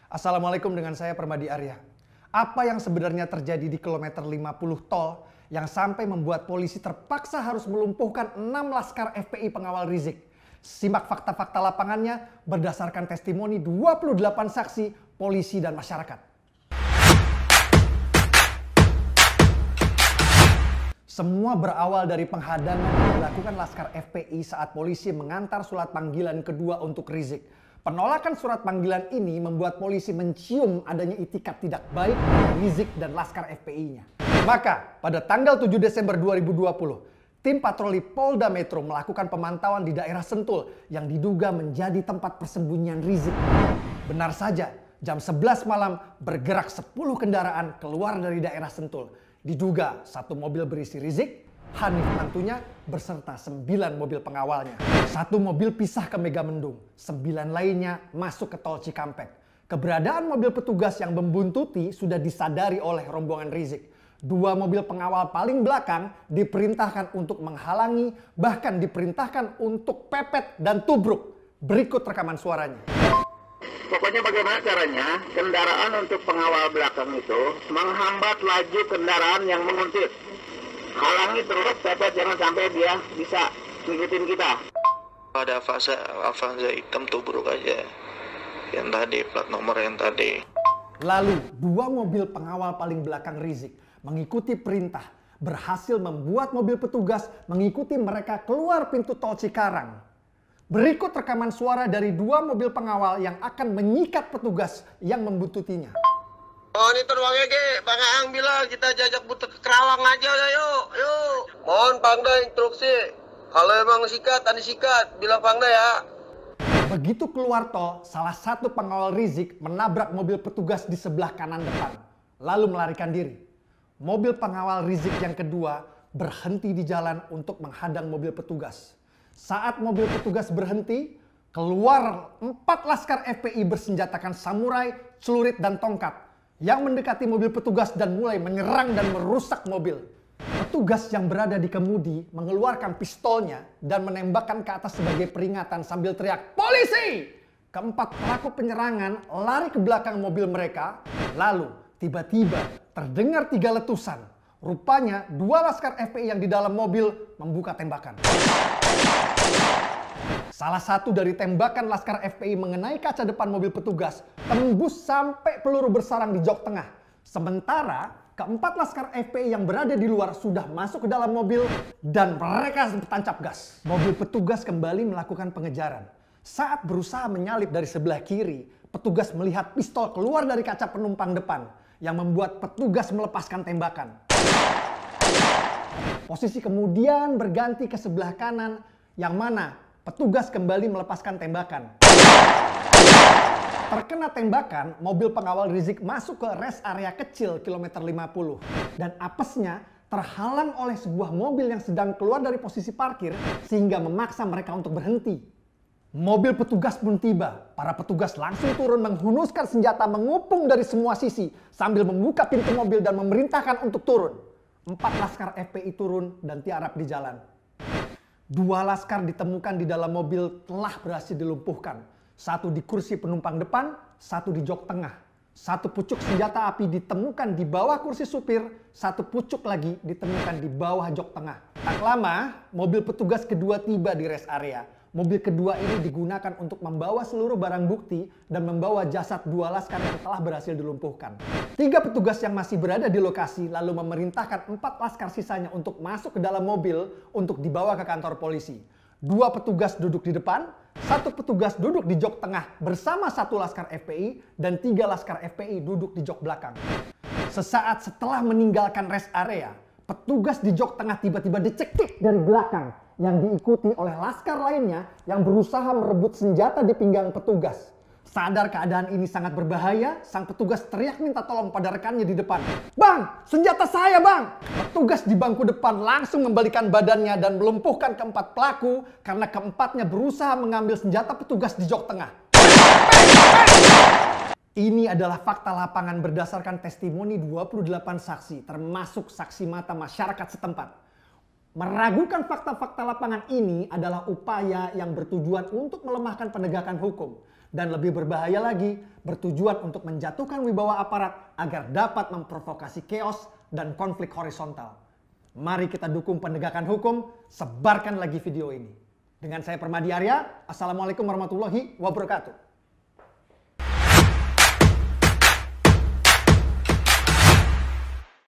Assalamualaikum, dengan saya Permadi Arya. Apa yang sebenarnya terjadi di kilometer 50 tol yang sampai membuat polisi terpaksa harus melumpuhkan 6 laskar FPI pengawal Rizik? Simak fakta-fakta lapangannya berdasarkan testimoni 28 saksi, polisi dan masyarakat. Semua berawal dari penghadangan yang dilakukan laskar FPI saat polisi mengantar surat panggilan kedua untuk Rizik. Penolakan surat panggilan ini membuat polisi mencium adanya itikat tidak baik dari Rizik dan laskar FPI-nya. Maka pada tanggal 7 Desember 2020, tim patroli Polda Metro melakukan pemantauan di daerah Sentul yang diduga menjadi tempat persembunyian Rizik. Benar saja, jam 11 malam bergerak 10 kendaraan keluar dari daerah Sentul. Diduga satu mobil berisi Rizik, Hanif mantunya beserta 9 mobil pengawalnya. Satu mobil pisah ke Megamendung, 9 lainnya masuk ke tol Cikampek. Keberadaan mobil petugas yang membuntuti sudah disadari oleh rombongan Rizik. 2 mobil pengawal paling belakang diperintahkan untuk menghalangi, bahkan diperintahkan untuk pepet dan tubruk. Berikut rekaman suaranya. Pokoknya bagaimana caranya kendaraan untuk pengawal belakang itu menghambat laju kendaraan yang menguntit. Halangi terus, pepet, jangan sampai dia bisa ngikutin kita. Ada Avanza hitam tubruk aja. Yang tadi, plat nomor yang tadi. Lalu 2 mobil pengawal paling belakang Rizik mengikuti perintah, berhasil membuat mobil petugas mengikuti mereka keluar pintu tol Cikarang. Berikut rekaman suara dari 2 mobil pengawal yang akan menyikat petugas yang membuntutinya. Oh, ini teruangnya ke Bang Aang bilang kita jajak butuh ke Kerawang aja yuk. Mohon Pangda instruksi. Kalau emang sikat, tadi sikat, bilang Pangda ya. Begitu keluar tol, salah satu pengawal Rizik menabrak mobil petugas di sebelah kanan depan, lalu melarikan diri. Mobil pengawal Rizik yang kedua berhenti di jalan untuk menghadang mobil petugas. Saat mobil petugas berhenti, keluar 4 laskar FPI bersenjatakan samurai, celurit dan tongkat yang mendekati mobil petugas dan mulai menyerang dan merusak mobil. Petugas yang berada di kemudi mengeluarkan pistolnya dan menembakkan ke atas sebagai peringatan sambil teriak, "Polisi!" Keempat pelaku penyerangan lari ke belakang mobil mereka. Lalu tiba-tiba terdengar 3 letusan. Rupanya 2 laskar FPI yang di dalam mobil membuka tembakan. Salah satu dari tembakan laskar FPI mengenai kaca depan mobil petugas tembus sampai peluru bersarang di jok tengah. Sementara keempat laskar FPI yang berada di luar sudah masuk ke dalam mobil dan mereka tancap gas. Mobil petugas kembali melakukan pengejaran. Saat berusaha menyalip dari sebelah kiri, petugas melihat pistol keluar dari kaca penumpang depan yang membuat petugas melepaskan tembakan. Posisi kemudian berganti ke sebelah kanan yang mana petugas kembali melepaskan tembakan. Terkena tembakan, mobil pengawal Rizik masuk ke rest area kecil kilometer 50. Dan apesnya terhalang oleh sebuah mobil yang sedang keluar dari posisi parkir sehingga memaksa mereka untuk berhenti. Mobil petugas pun tiba. Para petugas langsung turun menghunuskan senjata mengupung dari semua sisi sambil membuka pintu mobil dan memerintahkan untuk turun. 4 laskar FPI turun dan tiarap di jalan. 2 laskar ditemukan di dalam mobil telah berhasil dilumpuhkan. 1 di kursi penumpang depan, 1 di jok tengah. 1 pucuk senjata api ditemukan di bawah kursi supir, 1 pucuk lagi ditemukan di bawah jok tengah. Tak lama, mobil petugas kedua tiba di rest area. Mobil kedua ini digunakan untuk membawa seluruh barang bukti dan membawa jasad 2 laskar yang telah berhasil dilumpuhkan. 3 petugas yang masih berada di lokasi lalu memerintahkan 4 laskar sisanya untuk masuk ke dalam mobil untuk dibawa ke kantor polisi. 2 petugas duduk di depan, 1 petugas duduk di jok tengah bersama 1 laskar FPI dan 3 laskar FPI duduk di jok belakang. Sesaat setelah meninggalkan rest area, petugas di jok tengah tiba-tiba dicekik dari belakang yang diikuti oleh laskar lainnya yang berusaha merebut senjata di pinggang petugas. Sadar keadaan ini sangat berbahaya, sang petugas teriak minta tolong pada rekannya di depan. "Bang, senjata saya bang!" Petugas di bangku depan langsung membalikan badannya dan melumpuhkan keempat pelaku karena keempatnya berusaha mengambil senjata petugas di jok tengah. Ini adalah fakta lapangan berdasarkan testimoni 28 saksi, termasuk saksi mata masyarakat setempat. Meragukan fakta-fakta lapangan ini adalah upaya yang bertujuan untuk melemahkan penegakan hukum. Dan lebih berbahaya lagi, bertujuan untuk menjatuhkan wibawa aparat agar dapat memprovokasi chaos dan konflik horizontal. Mari kita dukung penegakan hukum, sebarkan lagi video ini. Dengan saya Permadi Arya, Assalamualaikum warahmatullahi wabarakatuh.